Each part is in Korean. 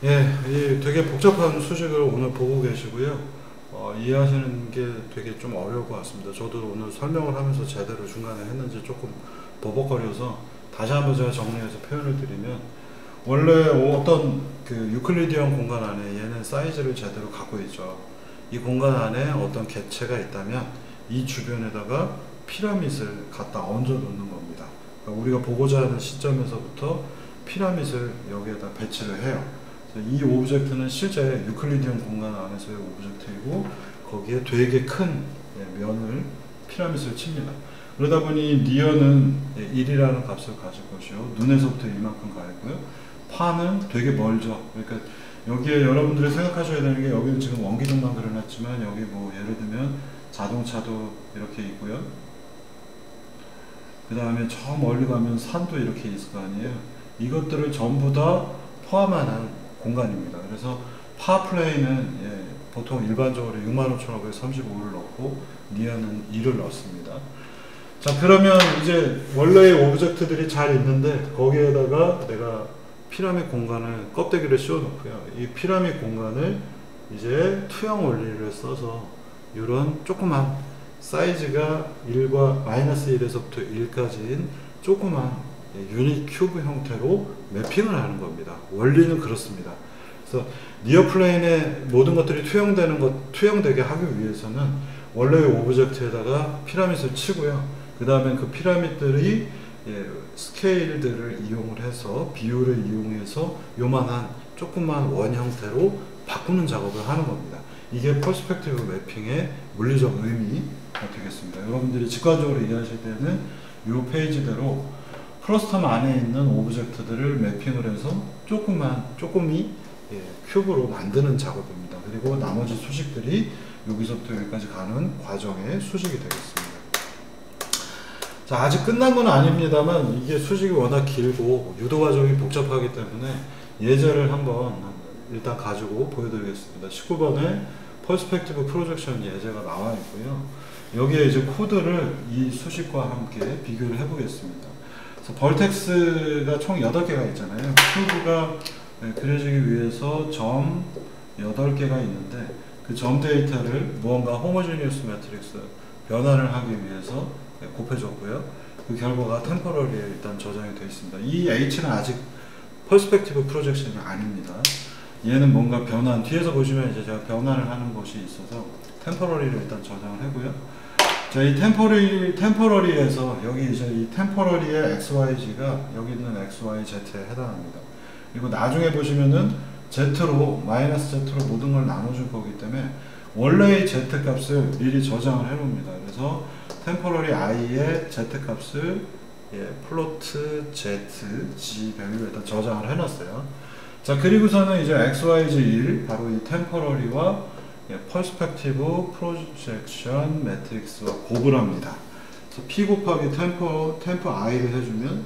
예, 이 되게 복잡한 수식을 오늘 보고 계시고요. 이해하시는 게 되게 좀 어려울 것 같습니다. 저도 오늘 설명을 하면서 제대로 중간에 했는지 조금 버벅거려서 다시 한번 제가 정리해서 표현을 드리면, 원래 어떤 그 유클리디언 공간 안에 얘는 사이즈를 제대로 갖고 있죠. 이 공간 안에 어떤 객체가 있다면 이 주변에다가 피라밋을 갖다 얹어 놓는 겁니다. 그러니까 우리가 보고자 하는 시점에서부터 피라밋을 여기에다 배치를 해요. 이 오브젝트는 실제 유클리디언 공간 안에서의 오브젝트이고, 거기에 되게 큰 면을 피라밋을 칩니다. 그러다 보니 니어는 1이라는 값을 가질 것이요, 눈에서부터 이만큼 가 있고요, 파는 되게 멀죠. 그러니까 여기에 여러분들이 생각하셔야 되는 게, 여기는 지금 원기둥만 그려놨지만 여기 뭐 예를 들면 자동차도 이렇게 있고요, 그 다음에 저 멀리 가면 산도 이렇게 있을 거 아니에요. 이것들을 전부 다 포함하는 공간입니다. 그래서 파플레이는 보통 일반적으로 65,535를 넣고 니어는 2를 넣습니다. 자, 그러면 이제 원래의 오브젝트들이 잘 있는데 거기에다가 내가 피라밋 공간을 껍데기를 씌워 놓고요, 이 피라밋 공간을 이제 투영 원리를 써서 이런 조그만 사이즈가 1과 마이너스 1에서부터 1까지인 조그만 유닛 큐브 형태로 매핑을 하는 겁니다. 원리는 그렇습니다. 그래서 니어 플레인에 모든 것들이 투영되게 하기 위해서는 원래의 오브젝트에다가 피라밋을 치고요, 그 다음에 그 피라밋들이 스케일들을 이용을 해서, 비율을 이용해서 요만한 조그만 원 형태로 바꾸는 작업을 하는 겁니다. 이게 퍼스펙티브 매핑의 물리적 의미가 되겠습니다. 여러분들이 직관적으로 이해하실 때는 이 페이지대로 프로스텀 안에 있는 오브젝트들을 매핑을 해서 조금이 큐브로 만드는 작업입니다. 그리고 나머지 수식들이 여기서부터 여기까지 가는 과정의 수식이 되겠습니다. 자, 아직 끝난 건 아닙니다만 이게 수식이 워낙 길고 유도 과정이 복잡하기 때문에 예제를 한번 일단 가지고 보여드리겠습니다. 19번에 퍼스펙티브 프로젝션 예제가 나와 있고요, 여기에 이제 코드를 이 수식과 함께 비교를 해보겠습니다. 그래서 벌텍스가 총 8개가 있잖아요. 큐브가 그려지기 위해서 점 8개가 있는데, 그 점 데이터를 무언가 호모지니어스 매트릭스 변환을 하기 위해서 곱해줬고요. 그 결과가 템포러리에 일단 저장이 되어 있습니다. 이 H는 아직 퍼스펙티브 프로젝션이 아닙니다. 얘는 뭔가 변환, 뒤에서 보시면 이제 제가 변환을 하는 것이 있어서 템포러리를 일단 저장을 하고요. 자, 이 템포러리에서 여기 이제 이 템포러리의 XYZ가 여기 있는 XYZ에 해당합니다. 그리고 나중에 보시면은 Z로, 마이너스 Z로 모든 걸 나눠줄 거기 때문에 원래의 Z 값을 미리 저장을 해 놓습니다. 그래서 템포러리 i의 Z 값을 플로트 Z, G 밸류로 일단 저장을 해 놨어요. 자, 그리고서는 이제 XYZ1, 바로 이 템포러리와 퍼스펙티브 프로젝션 매트릭스와 곱을 합니다. 그래서 P 곱하기 템포 i를 해주면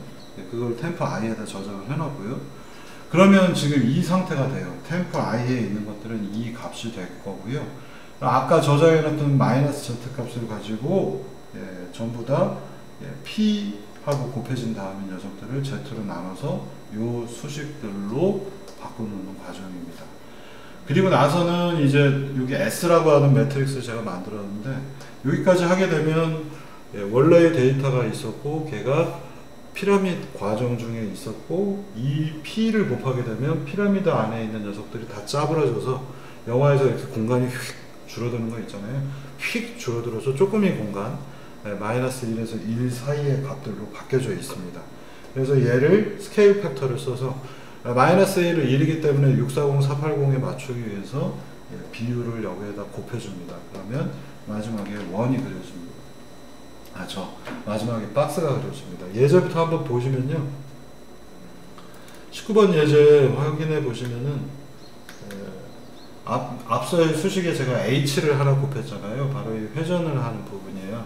그걸 템포 i에다 저장을 해놨고요. 그러면 지금 이 상태가 돼요. 템포 i에 있는 것들은 이 값이 될 거고요. 아까 저장해놨던 마이너스 Z 값을 가지고 전부 다 P 하고 곱해진 다음에 녀석들을 Z로 나눠서 요 수식들로 바꿔놓는 과정입니다. 그리고 나서는 이제 여기 S라고 하는 매트릭스 제가 만들었는데, 여기까지 하게 되면 원래의 데이터가 있었고 걔가 피라미드 과정 중에 있었고, 이 P를 곱하게 되면 피라미드 안에 있는 녀석들이 다 짜부러져서 영화에서 이렇게 공간이 휙 줄어드는 거 있잖아요. 휙 줄어들어서 조금의 공간, 마이너스 1에서 1 사이의 값들로 바뀌어져 있습니다. 그래서 얘를 스케일 팩터를 써서 마이너스 1을 1이기 때문에 640, 480에 맞추기 위해서 비율을 여기에다 곱해줍니다. 그러면 마지막에 1이 그려집니다. 마지막에 박스가 그려집니다. 예제부터 한번 보시면요, 19번 예제 확인해 보시면은 앞서의 수식에 제가 H를 하나 곱했잖아요. 바로 이 회전을 하는 부분이에요.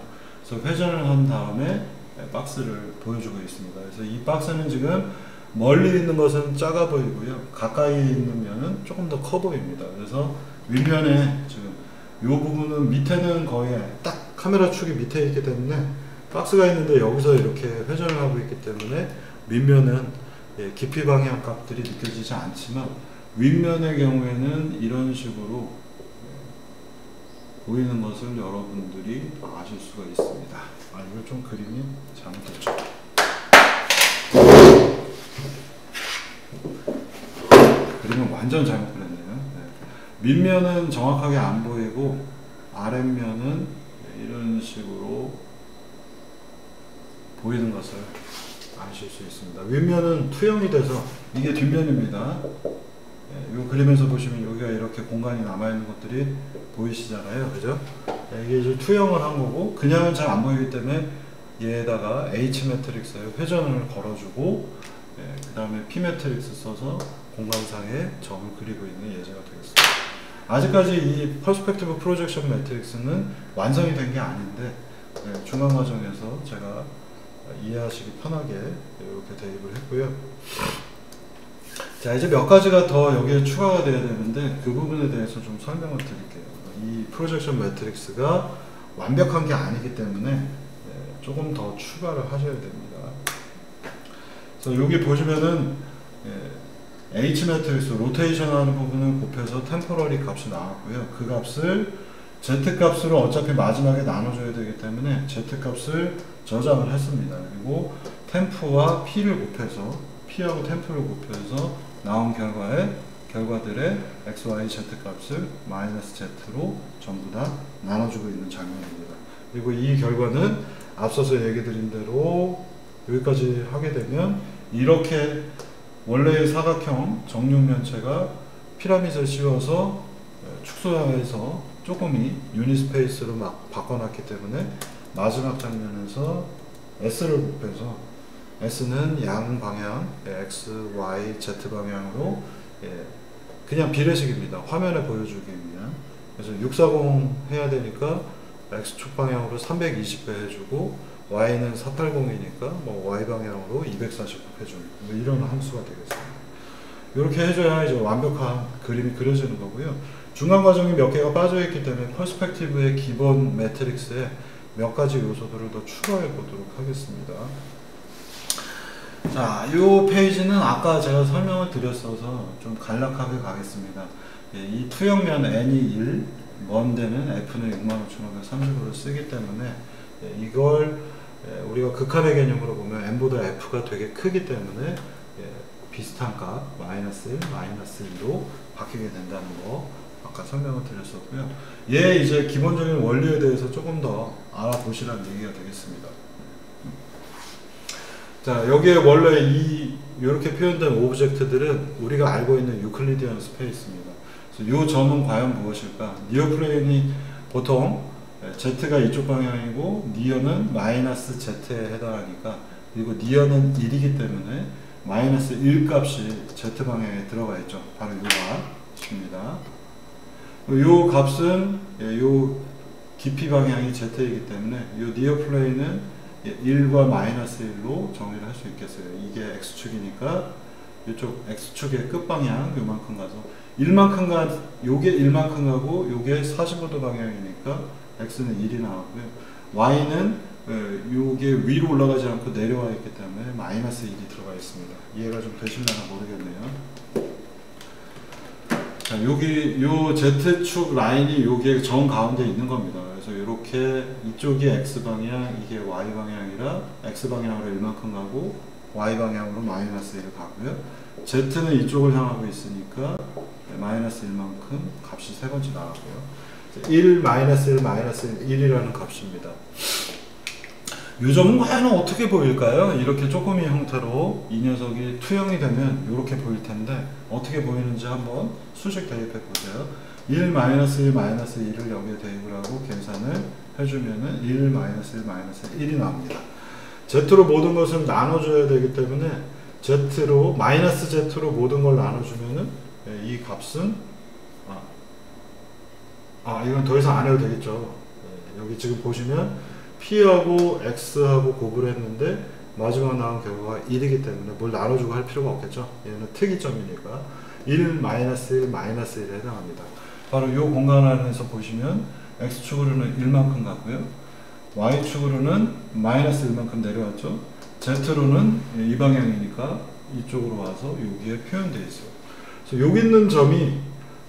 그래서 회전을 한 다음에 박스를 보여주고 있습니다. 그래서 이 박스는 지금 멀리 있는 것은 작아 보이고요, 가까이 있는 면은 조금 더 커 보입니다. 그래서 윗면에 지금 이 부분은 밑에는 거의 딱 카메라 축이 밑에 있기 때문에 박스가 있는데 여기서 이렇게 회전을 하고 있기 때문에 밑면은 깊이 방향 값들이 느껴지지 않지만 윗면의 경우에는 이런 식으로 보이는 것을 여러분들이 아실 수가 있습니다. 아, 이거 좀 그림이 잘못됐죠. 그림은 완전 잘못 그렸네요. 네. 밑면은 정확하게 안 보이고 아랫면은 이런 식으로 보이는 것을 아실 수 있습니다. 윗면은 투영이 돼서 이게 뒷면입니다. 이 그림에서 보시면 여기가 이렇게 공간이 남아있는 것들이 보이시잖아요. 그죠? 이게 이제 투영을 한 거고, 그냥은 잘 안 보이기 때문에 얘에다가 H 매트릭스에 회전을 걸어주고, 그 다음에 P 매트릭스 써서 공간상에 점을 그리고 있는 예제가 되겠습니다. 아직까지 이 퍼스펙티브 프로젝션 매트릭스는 완성이 된 게 아닌데, 중간 과정에서 제가 이해하시기 편하게 이렇게 대입을 했고요. 자, 이제 몇 가지가 더 여기에 추가가 돼야 되는데 그 부분에 대해서 좀 설명을 드릴게요. 이 프로젝션 매트릭스가 완벽한 게 아니기 때문에 조금 더 추가를 하셔야 됩니다. 그래서 여기 보시면은 H 매트릭스 로테이션 하는 부분을 곱해서 템포러리 값이 나왔고요. 그 값을 Z 값으로 어차피 마지막에 나눠줘야 되기 때문에 Z 값을 저장을 했습니다. 그리고 템프와 P를 곱해서 P하고 템프를 곱해서 나온 결과들의 X, Y, Z 값을 마이너스 Z로 전부 다 나눠주고 있는 장면입니다. 그리고 이 결과는 앞서서 얘기 드린 대로 여기까지 하게 되면 이렇게 원래의 사각형 정육면체가 피라밋을 씌워서 축소해서 조금이 유니스페이스로 막 바꿔놨기 때문에 마지막 장면에서 S를 곱해서 S는 양방향 X, Y, Z 방향으로 그냥 비례식입니다. 화면에 보여주기입니다. 그래서 640 해야 되니까 X축 방향으로 320배 해주고 Y는 480이니까 뭐 Y 방향으로 249 해주는 뭐 이런 함수가 되겠습니다. 이렇게 해줘야 이제 완벽한 그림이 그려지는 거고요. 중간 과정이 몇 개가 빠져있기 때문에 퍼스펙티브의 기본 매트릭스에 몇 가지 요소들을 더 추가해 보도록 하겠습니다. 자, 이 페이지는 아까 제가 설명을 드렸어서 좀 간략하게 가겠습니다. 이 투영면 n이 1, 먼 데는 f는 65,530으로 쓰기 때문에 이걸 우리가 극한의 개념으로 보면 n보다 f가 되게 크기 때문에 비슷한 값 마이너스 1, 마이너스 1로 바뀌게 된다는 거 아까 설명을 드렸었고요. 얘 이제 기본적인 원리에 대해서 조금 더 알아보시라는 얘기가 되겠습니다. 자, 여기에 원래 이렇게 표현된 오브젝트들은 우리가 알고 있는 유클리디언 스페이스입니다. 그래서 이 점은 과연 무엇일까? 니어 플레인이 보통 Z가 이쪽 방향이고 니어는 마이너스 Z에 해당하니까, 그리고 니어는 1이기 때문에 마이너스 1 값이 Z 방향에 들어가 있죠. 바로 이 값입니다. 이 값은 이 깊이 방향이 Z이기 때문에 이 니어 플레인은 1과 마이너스 1로 정리를 할 수 있겠어요. 이게 X축이니까 이쪽 X축의 끝방향 요만큼 가서 1만큼 요게 1만큼 가고 요게 45도 방향이니까 X는 1이 나왔고요. Y는 요게 위로 올라가지 않고 내려와 있기 때문에 마이너스 1이 들어가 있습니다. 이해가 좀 되실려나 모르겠네요. 자, 여기 요 Z축 라인이 요게 정 가운데 있는 겁니다. 그래서 이렇게 이쪽이 X방향, 이게 Y방향이라 X방향으로 1만큼 가고 Y방향으로 마이너스 1을 가고요. Z는 이쪽을 향하고 있으니까 마이너스 1만큼 값이 세 번째 나왔고요. 1, 마이너스 1, 마이너스 1이라는 값입니다. 이 점은 과연 어떻게 보일까요? 이렇게 쪼꼬미 형태로 이 녀석이 투영이 되면 이렇게 보일 텐데 어떻게 보이는지 한번 수식 대입해 보세요. 1, 마이너스 1, 마이너스 1을 여기에 대입을 하고 계산을 해주면은 1, 마이너스 1, 마이너스 1이 나옵니다. Z로 모든 것을 나눠줘야 되기 때문에 Z로, 마이너스 Z로 모든 걸 나눠주면은 이 값은 이건 더 이상 안 해도 되겠죠. 여기 지금 보시면 P하고 X하고 곱을 했는데 마지막 나온 결과가 1이기 때문에 뭘 나눠주고 할 필요가 없겠죠. 얘는 특이점이니까 1, 마이너스 1, 마이너스 1에 해당합니다. 바로 이 공간 안에서 보시면 X축으로는 1만큼 갔고요. Y축으로는 마이너스 1만큼 내려왔죠. Z로는 이 방향이니까 이쪽으로 와서 여기에 표현되어 있어요. 그래서 여기 있는 점이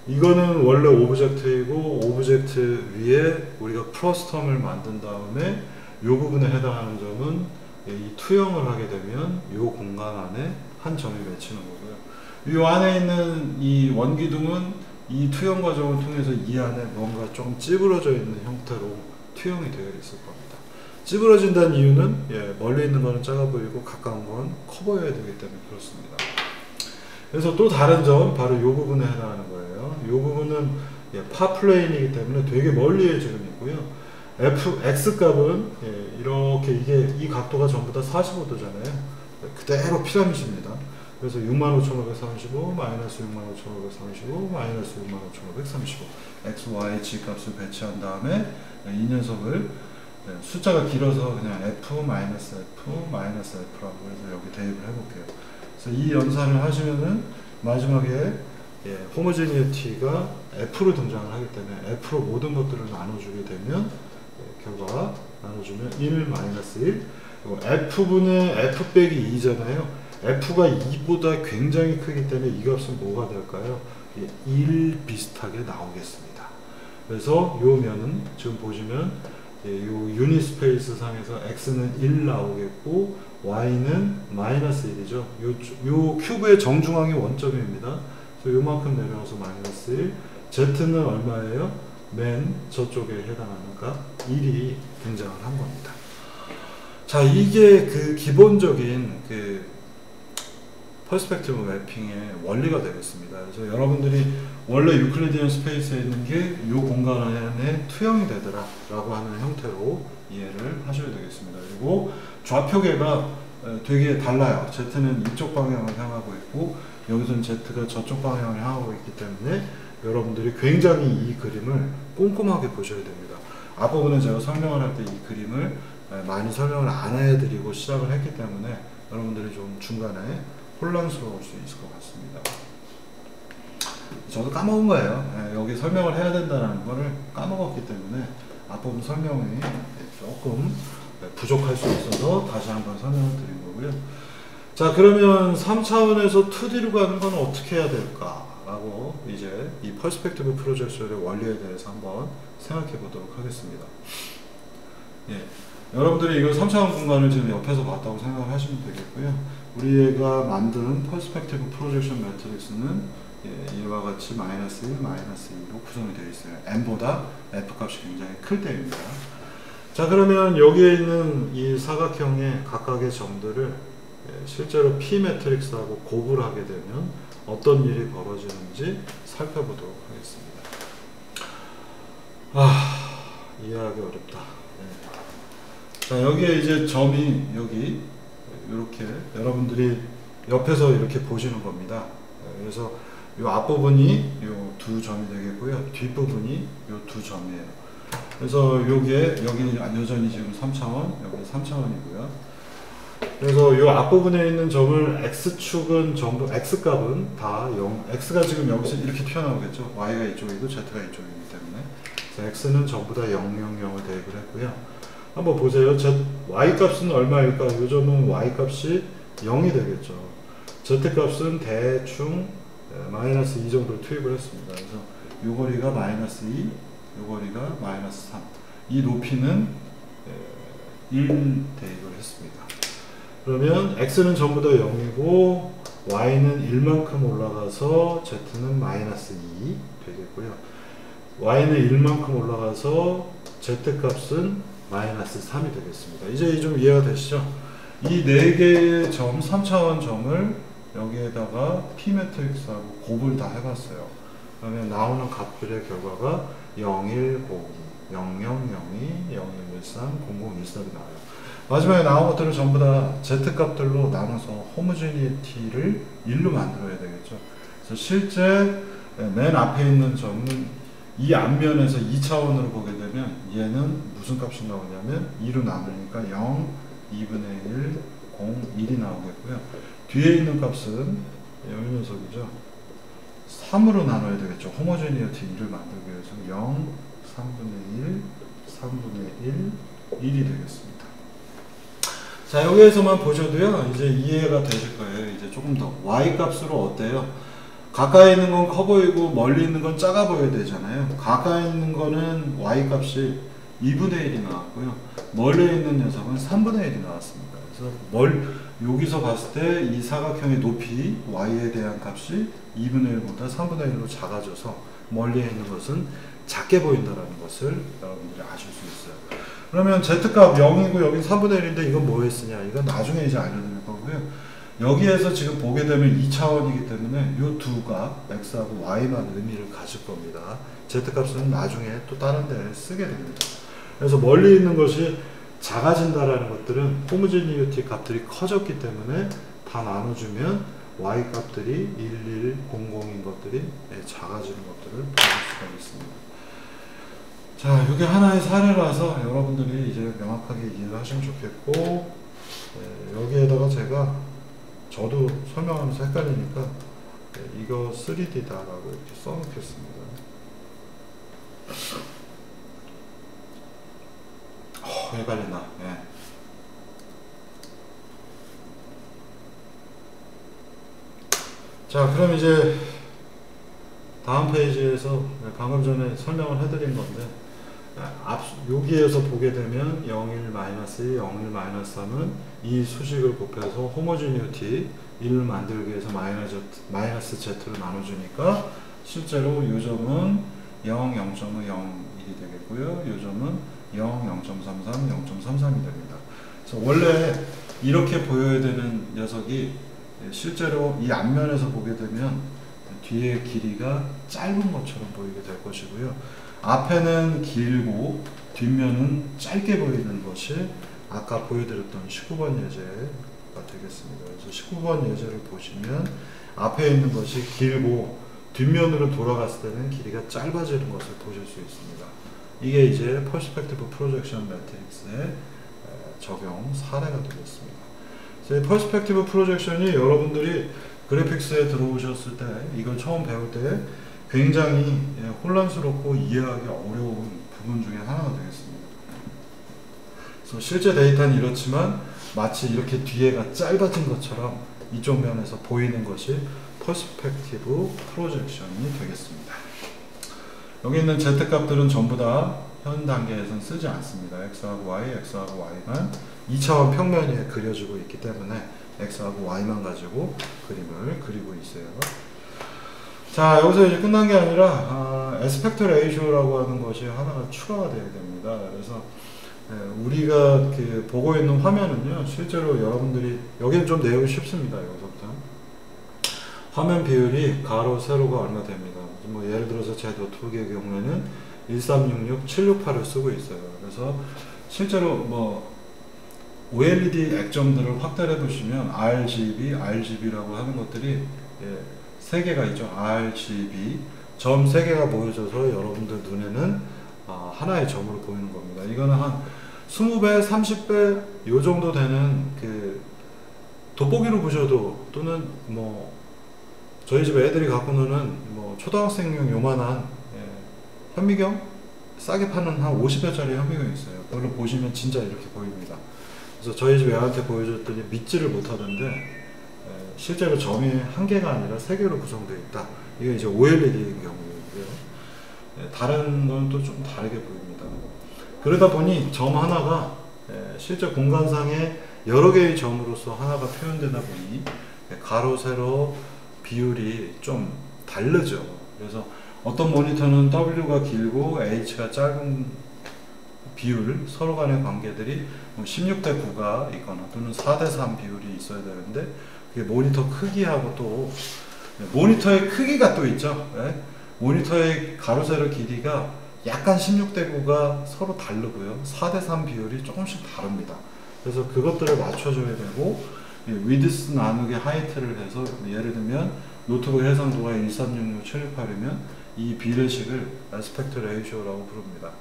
이거는 원래 오브젝트이고 오브젝트 위에 우리가 프로스텀을 만든 다음에 이 부분에 해당하는 점은 이 투영을 하게 되면 이 공간 안에 한 점이 맺히는 거고요. 이 안에 있는 이 원기둥은 이 투영 과정을 통해서 이 안에 뭔가 조금 찌부러져 있는 형태로 투영이 되어 있을 겁니다. 찌부러진다는 이유는 멀리 있는 거는 작아 보이고 가까운 건 커 보여야 되기 때문에 그렇습니다. 그래서 또 다른 점, 바로 이 부분에 해당하는 거예요. 이 부분은 파플레인이기 때문에 되게 멀리에 지금 있고요. x 값은 이렇게 이 각도가 전부 다 45도잖아요. 그대로 피라밋입니다. 그래서 65,535, 마이너스 65,535, 마이너스 65,535 x, y, g 값을 배치한 다음에 이 녀석을 숫자가 길어서 그냥 f, 마이너스 f, 마이너스 f라고 해서 여기 대입을 해볼게요. 그래서 이 연산을 하시면은 마지막에 호모제니티가 f로 등장을 하기 때문에 f로 모든 것들을 나눠주게 되면 결과가 나눠주면 1, 마이너스 1 그리고 f분의 f 빼기 2잖아요. f가 2보다 굉장히 크기 때문에 이 값은 뭐가 될까요? 1 비슷하게 나오겠습니다. 그래서 요 면은 지금 보시면 요 유닛 스페이스 상에서 x는 1 나오겠고 y는 마이너스 1이죠. 요 큐브의 정중앙이 원점입니다. 그래서 요만큼 내려와서 마이너스 1 z는 얼마예요? 맨 저쪽에 해당하는 값 1이 등장을 한 겁니다. 자, 이게 그 기본적인 그 퍼스펙티브 매핑의 원리가 되겠습니다. 그래서 여러분들이 원래 유클리디언 스페이스에 있는 게 이 공간 안에 투영이 되더라 라고 하는 형태로 이해를 하셔야 되겠습니다. 그리고 좌표계가 되게 달라요. Z는 이쪽 방향을 향하고 있고 여기서는 Z가 저쪽 방향을 향하고 있기 때문에 여러분들이 굉장히 이 그림을 꼼꼼하게 보셔야 됩니다. 앞부분에 제가 설명을 할 때 이 그림을 많이 설명을 안 해드리고 시작을 했기 때문에 여러분들이 좀 중간에 혼란스러울 수 있을 것 같습니다. 저도 까먹은 거예요. 여기 설명을 해야 된다는 거를 까먹었기 때문에 앞부분 설명이 조금 부족할 수 있어서 다시 한번 설명을 드린 거고요. 자, 그러면 3차원에서 2D로 가는 건 어떻게 해야 될까? 라고 이제 이 퍼스펙티브 프로젝션의 원리에 대해서 한번 생각해 보도록 하겠습니다. 여러분들이 이거 3차원 공간을 지금 옆에서 봤다고 생각을 하시면 되겠고요. 우리가 만든 퍼스펙티브 프로젝션 매트릭스는 이와 같이 마이너스 1, 마이너스 2로 구성이 되어 있어요. n보다 f 값이 굉장히 클 때입니다. 자, 그러면 여기에 있는 이 사각형의 각각의 점들을 실제로 P 매트릭스하고 곱을 하게 되면 어떤 일이 벌어지는지 살펴보도록 하겠습니다. 이해하기 어렵다. 자, 여기에 이제 점이 여기 이렇게 여러분들이 옆에서 이렇게 보시는 겁니다. 그래서 이 앞부분이 이 두 점이 되겠고요. 뒷부분이 이 두 점이에요. 그래서 여기는 여전히 지금 3차원, 여기 3차원이고요. 그래서 이 앞부분에 있는 점을 x축은 전부 x값은 다 0, x가 지금 여기서 이렇게 튀어나오겠죠. y가 이쪽이고 z가 이쪽이기 때문에. 그래서 x는 전부 다 0, 0, 0을 대입을 했고요. 한번 보세요. y 값은 얼마일까? 이 점은 y 값이 0이 되겠죠. z 값은 대충 마이너스 2 정도 투입을 했습니다. 그래서 이 거리가 마이너스 2, 이 거리가 마이너스 3. 이 높이는 1 대입을 했습니다. 그러면 x는 전부 다 0이고 y는 1만큼 올라가서 z는 마이너스 2 되겠고요. y는 1만큼 올라가서 z값은 마이너스 3이 되겠습니다. 이제 좀 이해가 되시죠? 이 4개의 점, 3차원 점을 여기에다가 P 매트릭스하고 곱을 다 해봤어요. 그러면 나오는 값들의 결과가 0, 1, 0, 0, 0, 02, 0, 1, 13, 0, 0, 13이 나와요. 마지막에 나온 것들을 전부 다 Z값들로 나눠서 호모제니티를 1로 만들어야 되겠죠. 그래서 실제 맨 앞에 있는 점은 이 앞면에서 2차원으로 보게 되면 얘는 무슨 값이 나오냐면 2로 나누니까 0, 2분의 1, 0, 1이 나오겠고요. 뒤에 있는 값은 이 녀석이죠. 3으로 나눠야 되겠죠. 호모제니티 1을 만들기 위해서 0, 3분의 1, 3분의 1, 1이 되겠습니다. 자, 여기에서만 보셔도요, 이제 이해가 되실 거예요. 이제 조금 더 y 값으로 어때요? 가까이 있는 건 커 보이고 멀리 있는 건 작아 보여야 되잖아요. 가까이 있는 거는 y 값이 2분의 1이 나왔고요. 멀리 있는 녀석은 3분의 1이 나왔습니다. 그래서 여기서 봤을 때 이 사각형의 높이 y에 대한 값이 2분의 1보다 3분의 1로 작아져서 멀리에 있는 것은 작게 보인다는 것을 여러분들이 아실 수 있어요. 그러면 z값 0이고 여긴 3분의 1인데 이건 뭐에 쓰냐? 이건 나중에 이제 알려드릴 거고요. 여기에서 지금 보게 되면 2차원이기 때문에 이 두가 x하고 y만 의미를 가질 겁니다. z값은 나중에 또 다른 데 쓰게 됩니다. 그래서 멀리 있는 것이 작아진다라는 것들은 호모지니티 값들이 커졌기 때문에 다 나눠주면 y 값들이 1, 1, 00인 것들이 작아지는 것들을 볼 수가 있습니다. 자, 이게 하나의 사례라서 여러분들이 이제 명확하게 이해를 하시면 좋겠고, 여기에다가 제가 저도 설명하면서 헷갈리니까 이거 3D다라고 이렇게 써놓겠습니다. 헷갈린다. 예. 자, 그럼 이제 다음 페이지에서 방금 전에 설명을 해드린 건데, 여기에서 보게 되면 0, 1, -2, 0, 1, -3은 이 수식을 곱해서 호모지니티 1을 만들기 위해서 마이너스 z로 나눠주니까 실제로 이 점은 0, 0.5, 0,1이 되겠고요. 이 점은 0, 0.33, 0.33이 됩니다. 그래서 원래 이렇게 보여야 되는 녀석이 실제로 이 앞면에서 보게 되면 뒤에 길이가 짧은 것처럼 보이게 될 것이고요. 앞에는 길고 뒷면은 짧게 보이는 것이 아까 보여드렸던 19번 예제가 되겠습니다. 그래서 19번 예제를 보시면 앞에 있는 것이 길고 뒷면으로 돌아갔을 때는 길이가 짧아지는 것을 보실 수 있습니다. 이게 이제 퍼스펙티브 프로젝션 매트릭스의 적용 사례가 되겠습니다. 그래서 퍼스펙티브 프로젝션이 여러분들이 그래픽스에 들어오셨을 때 이걸 처음 배울 때 굉장히 혼란스럽고 이해하기 어려운 부분 중에 하나가 되겠습니다. 그래서 실제 데이터는 이렇지만 마치 이렇게 뒤에가 짧아진 것처럼 이쪽 면에서 보이는 것이 퍼스펙티브 프로젝션이 되겠습니다. 여기 있는 z값들은 전부 다 현 단계에서는 쓰지 않습니다. x하고 y, x하고 y만 2차원 평면에 그려지고 있기 때문에 x하고 y만 가지고 그림을 그리고 있어요. 자, 여기서 이제 끝난 게 아니라 에스펙트 레이쇼라고 하는 것이 하나가 추가가 되어야 됩니다. 그래서 우리가 보고 있는 화면은요, 실제로 여러분들이 여기는 좀 내용이 쉽습니다. 여기서부터 화면 비율이 가로 세로가 얼마 됩니다. 뭐 예를 들어서 제 노트북의 경우에는 1366, 768을 쓰고 있어요. 그래서 실제로 뭐 OLED 액정들을 확대해 보시면 RGB, RGB라고 하는 것들이 세 개가 있죠. RGB 점 세 개가 모여져서 여러분들 눈에는 하나의 점으로 보이는 겁니다. 이거는 한 20배, 30배 요 정도 되는 돋보기로 보셔도, 또는 뭐 저희 집 애들이 갖고 노는 뭐 초등학생용 요만한 현미경 싸게 파는 한 50여짜리 현미경이 있어요. 그걸로 보시면 진짜 이렇게 보입니다. 그래서 저희 집 애한테 보여줬더니 믿지를 못하던데 실제로 점이 한 개가 아니라 세 개로 구성되어 있다. 이게 이제 OLED인 경우이고요. 다른 건 또 좀 다르게 보입니다. 그러다 보니 점 하나가 실제 공간상에 여러 개의 점으로서 하나가 표현되다 보니 가로 세로 비율이 좀 다르죠. 그래서 어떤 모니터는 W가 길고 H가 짧은 비율, 서로 간의 관계들이 16대 9가 있거나 또는 4대 3 비율이 있어야 되는데, 그게 모니터 크기하고 또 모니터의 크기가 또 있죠. 네? 모니터의 가로 세로 길이가 약간 16대 9가 서로 다르고요. 4대 3 비율이 조금씩 다릅니다. 그래서 그것들을 맞춰줘야 되고, 위드스 나누기 하이트를 해서 예를 들면 노트북 해상도가 1366, 768이면 이 비례식을 에스펙트 레이쇼라고 부릅니다.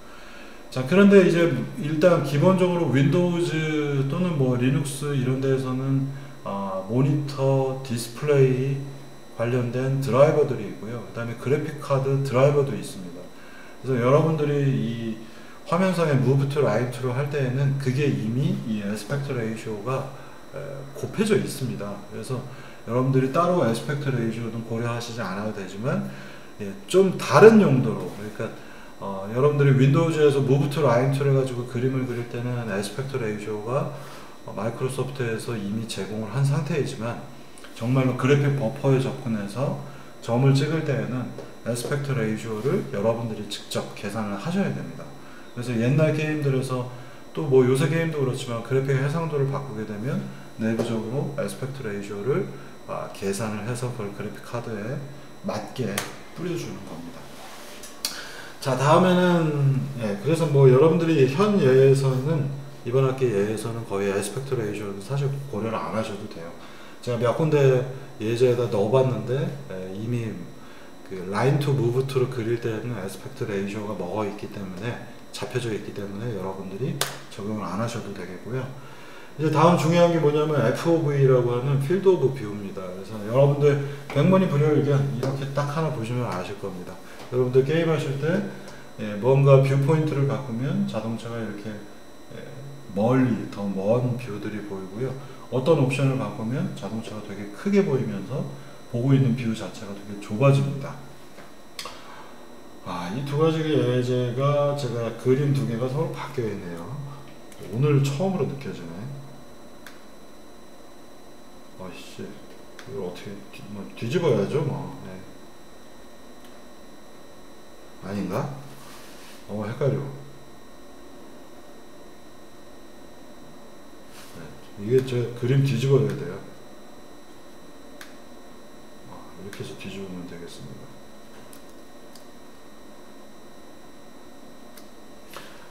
자, 그런데 이제 일단 기본적으로 윈도우즈 또는 뭐 리눅스 이런 데에서는 모니터, 디스플레이 관련된 드라이버들이 있고요. 그 다음에 그래픽 카드 드라이버도 있습니다. 그래서 여러분들이 이 화면상에 Move to Light로 할 때에는 그게 이미 이 에스펙트 레이쇼가 곱해져 있습니다. 그래서 여러분들이 따로 에스펙트 레이쇼는 고려하시지 않아도 되지만 예, 좀 다른 용도로 그러니까 여러분들이 윈도우즈에서 무브 투 라인 툴 해가지고 그림을 그릴 때는 에스펙트 레이쇼가 마이크로소프트에서 이미 제공을 한 상태이지만 정말로 그래픽 버퍼에 접근해서 점을 찍을 때에는 에스펙트 레이쇼를 여러분들이 직접 계산을 하셔야 됩니다. 그래서 옛날 게임들에서 또 뭐 요새 게임도 그렇지만 그래픽 해상도를 바꾸게 되면 내부적으로 에스펙트 레이쇼를 계산을 해서 그걸 그래픽 카드에 맞게 뿌려주는 겁니다. 자, 다음에는 그래서 뭐 여러분들이 현 예에서는 이번 학기 예에서는 거의 에스펙트 레이쇼는 사실 고려를 안 하셔도 돼요. 제가 몇 군데 예제에다 넣어봤는데 이미 그 라인 투 무브 투를 그릴 때는 에스펙트 레이쇼가 먹어 있기 때문에 잡혀져 있기 때문에 여러분들이 적용을 안 하셔도 되겠고요. 이제 다음 중요한 게 뭐냐면 FOV라고 하는 필드 오브 뷰입니다. 그래서 여러분들 백문이 불여일견 이렇게 딱 하나 보시면 아실 겁니다. 여러분들 게임 하실 때 뭔가 뷰 포인트를 바꾸면 자동차가 이렇게 멀리 더 먼 뷰들이 보이고요. 어떤 옵션을 바꾸면 자동차가 되게 크게 보이면서 보고 있는 뷰 자체가 되게 좁아집니다. 이 두 가지 예제가 제가 그림 두 개가 서로 바뀌어 있네요. 오늘 처음으로 느껴지네. 아이씨, 이걸 어떻게 뒤집어야죠 뭐. 아닌가? 헷갈려. 이게 제 그림 뒤집어야 돼요. 이렇게 해서 뒤집으면 되겠습니다.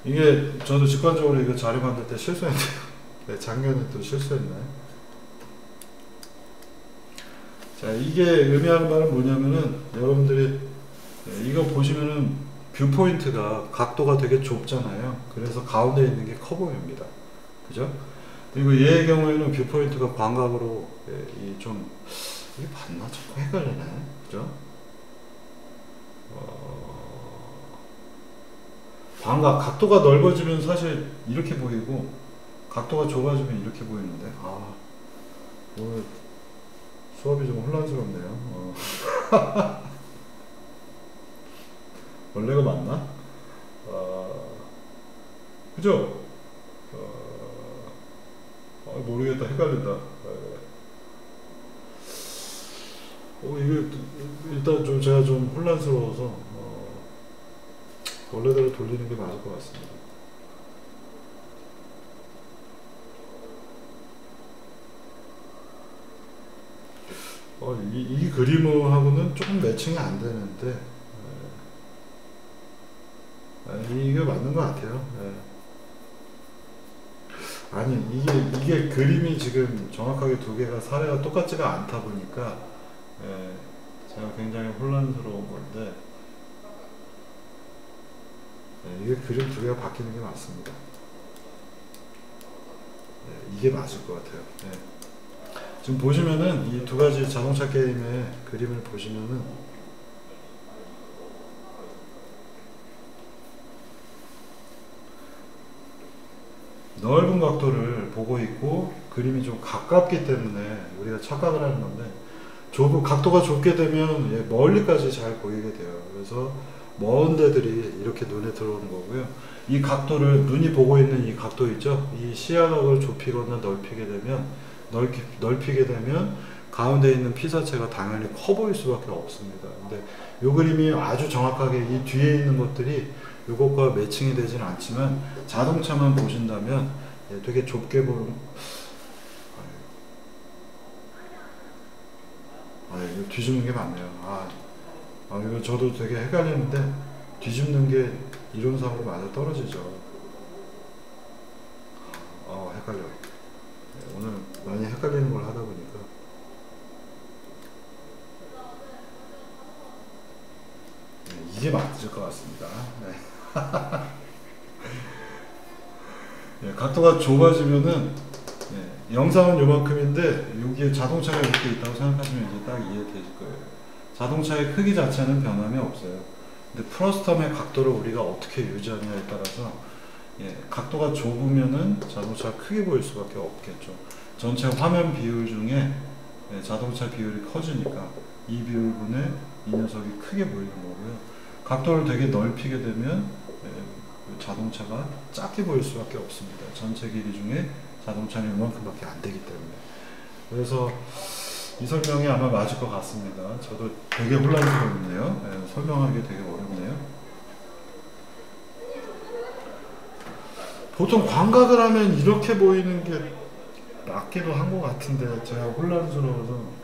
이게 저도 직관적으로 이거 자료 만들 때 실수했네요. 작년에 또 실수했나요? 자, 이게 의미하는 말은 뭐냐면은 여러분들이 이거 보시면은 뷰 포인트가 각도가 되게 좁잖아요. 그래서 가운데 있는 게 커 보입니다. 그죠? 그리고 얘의 경우에는 뷰 포인트가 광각으로 이게 맞나? 자꾸 헷갈리네. 그죠? 광각, 각도가 넓어지면 사실 이렇게 보이고 각도가 좁아지면 이렇게 보이는데 오늘 수업이 좀 혼란스럽네요. 원래가 맞나? 그죠? 모르겠다. 헷갈린다. 이게 일단 좀 제가 좀 혼란스러워서 원래대로 돌리는 게 맞을 것 같습니다. 이 그림하고는 조금 매칭이 안 되는데 이게 맞는 것 같아요. 아니 이게 그림이 지금 정확하게 두 개가 사례가 똑같지가 않다 보니까 제가 굉장히 혼란스러운 건데 이게 그림 두 개가 바뀌는 게 맞습니다. 이게 맞을 것 같아요. 지금 보시면은 이 두 가지 자동차 게임의 그림을 보시면은 넓은 각도를 보고 있고 그림이 좀 가깝기 때문에 우리가 착각을 하는 건데 각도가 좁게 되면 멀리까지 잘 보이게 돼요. 그래서 먼 데들이 이렇게 눈에 들어오는 거고요. 이 각도를 눈이 보고 있는 이 각도 있죠? 이 시야각을 좁히거나 넓히게 되면 가운데 있는 피사체가 당연히 커 보일 수밖에 없습니다. 근데 이 그림이 아주 정확하게 이 뒤에 있는 것들이 이것과 매칭이 되진 않지만 자동차만 보신다면 되게 좁게 보는 이거 뒤집는 게 맞네요. 이거 저도 되게 헷갈리는데 뒤집는 게 이론상으로 맞아 떨어지죠. 헷갈려. 오늘 많이 헷갈리는 걸 하다 보니까 이게 맞을 것 같습니다. 각도가 좁아지면은 영상은 요만큼인데 여기에 자동차가 이렇게 있다고 생각하시면 이제 딱 이해되실 거예요. 자동차의 크기 자체는 변함이 없어요. 근데 프러스텀의 각도를 우리가 어떻게 유지하냐에 따라서 각도가 좁으면은 자동차가 크게 보일 수밖에 없겠죠. 전체 화면 비율 중에 자동차 비율이 커지니까 이 비율분의 이 녀석이 크게 보이는 거고요. 각도를 되게 넓히게 되면 자동차가 작게 보일 수밖에 없습니다. 전체 길이 중에 자동차는 이만큼밖에 안 되기 때문에. 그래서 이 설명이 아마 맞을 것 같습니다. 저도 되게 혼란스럽네요. 설명하기 되게 어렵네요. 보통 광각을 하면 이렇게 보이는 게 맞기도 한 것 같은데 제가 혼란스러워서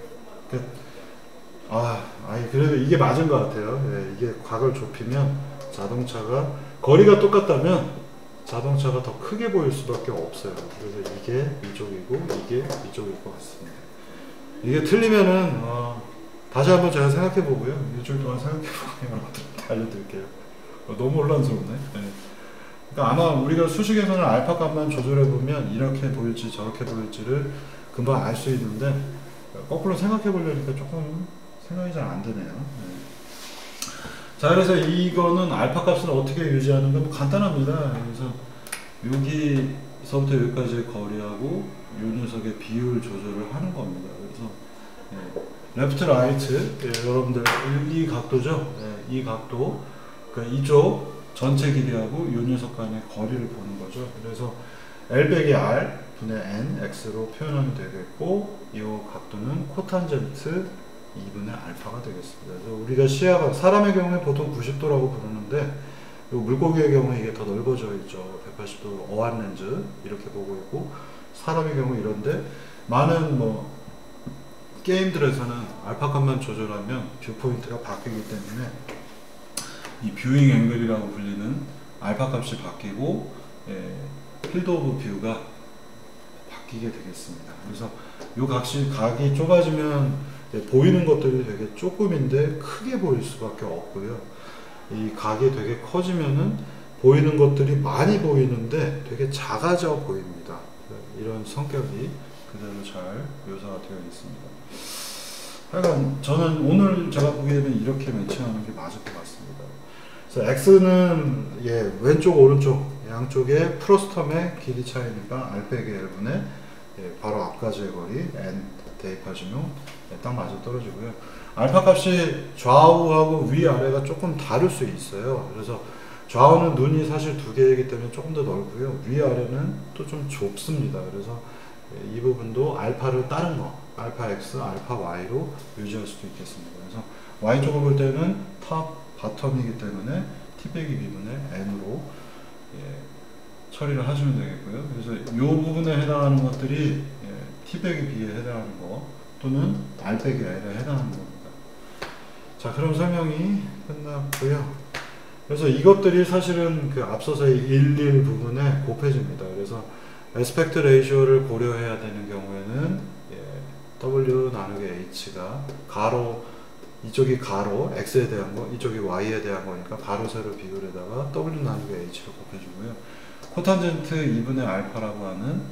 그래도 이게 맞은 것 같아요. 이게 각을 좁히면 자동차가 거리가 똑같다면 자동차가 더 크게 보일 수밖에 없어요. 그래서 이게 이쪽이고 이게 이쪽일 것 같습니다. 이게 틀리면은 다시 한번 제가 생각해 보고요. 일주일 동안 생각해 보고 여러분들한테 알려드릴게요. 너무 혼란스럽네. 그러니까 아마 우리가 수식에서는 알파 값만 조절해 보면 이렇게 보일지 저렇게 보일지를 금방 알 수 있는데 거꾸로 생각해 보려니까 조금 생각이 잘 안 되네요. 자, 그래서 이거는 알파 값을 어떻게 유지하는가 뭐 간단합니다. 그래서 여기서부터 여기까지의 거리하고 이 녀석의 비율 조절을 하는 겁니다. 그래서 레프트 라이트 여러분들 이 각도죠. 이 각도 그러니까 이쪽 전체 길이하고 이 녀석 간의 거리를 보는 거죠. 그래서 L 빼기 R 분의 N X로 표현하면 되겠고 이 각도는 코탄젠트 2분의 알파가 되겠습니다. 그래서 우리가 시야가 사람의 경우에 보통 90도라고 부르는데 물고기의 경우에 이게 더 넓어져 있죠. 180도 어안 렌즈 이렇게 보고 있고 사람의 경우 이런데 많은 게임들에서는 알파 값만 조절하면 뷰 포인트가 바뀌기 때문에 이 뷰잉 앵글이라고 불리는 알파 값이 바뀌고 필드 오브 뷰가 바뀌게 되겠습니다. 그래서 이 각이 좁아지면 보이는 것들이 되게 조금인데 크게 보일 수밖에 없고요. 이 각이 되게 커지면은 보이는 것들이 많이 보이는데 되게 작아져 보입니다. 이런 성격이 그대로 잘 묘사가 되어 있습니다. 하여간 저는 오늘 제가 보기에는 이렇게 매칭하는 게 맞을 것 같습니다. 그래서 X는 왼쪽 오른쪽 양쪽에 프로스텀의 길이 차이니까 R 빼기 L분의 바로 앞까지의 거리 N 대입하시면 딱 맞아 떨어지고요. 알파 값이 좌우하고 위아래가 조금 다를 수 있어요. 그래서 좌우는 눈이 사실 두 개이기 때문에 조금 더 넓고요. 위아래는 또 좀 좁습니다. 그래서 이 부분도 알파를 따른 거, 알파 X, 알파 Y로 유지할 수도 있겠습니다. 그래서 Y쪽을 볼 때는 탑, 바텀이기 때문에 T 빼기 B분의 N으로 처리를 하시면 되겠고요. 그래서 이 부분에 해당하는 것들이 T 빼기 B에 해당하는 거 또는 R 빼기 L에 해당하는 겁니다. 자, 그럼 설명이 끝났고요. 그래서 이것들이 사실은 그 앞서서의 11 부분에 곱해집니다. 그래서 에스펙트 레이쇼를 고려해야 되는 경우에는 W 나누기 H가 가로 이쪽이 가로 X에 대한 거 이쪽이 Y에 대한 거니까 가로 세로 비율에다가 W 나누기 H를 곱해주고요. 코탄젠트 2분의 알파라고 하는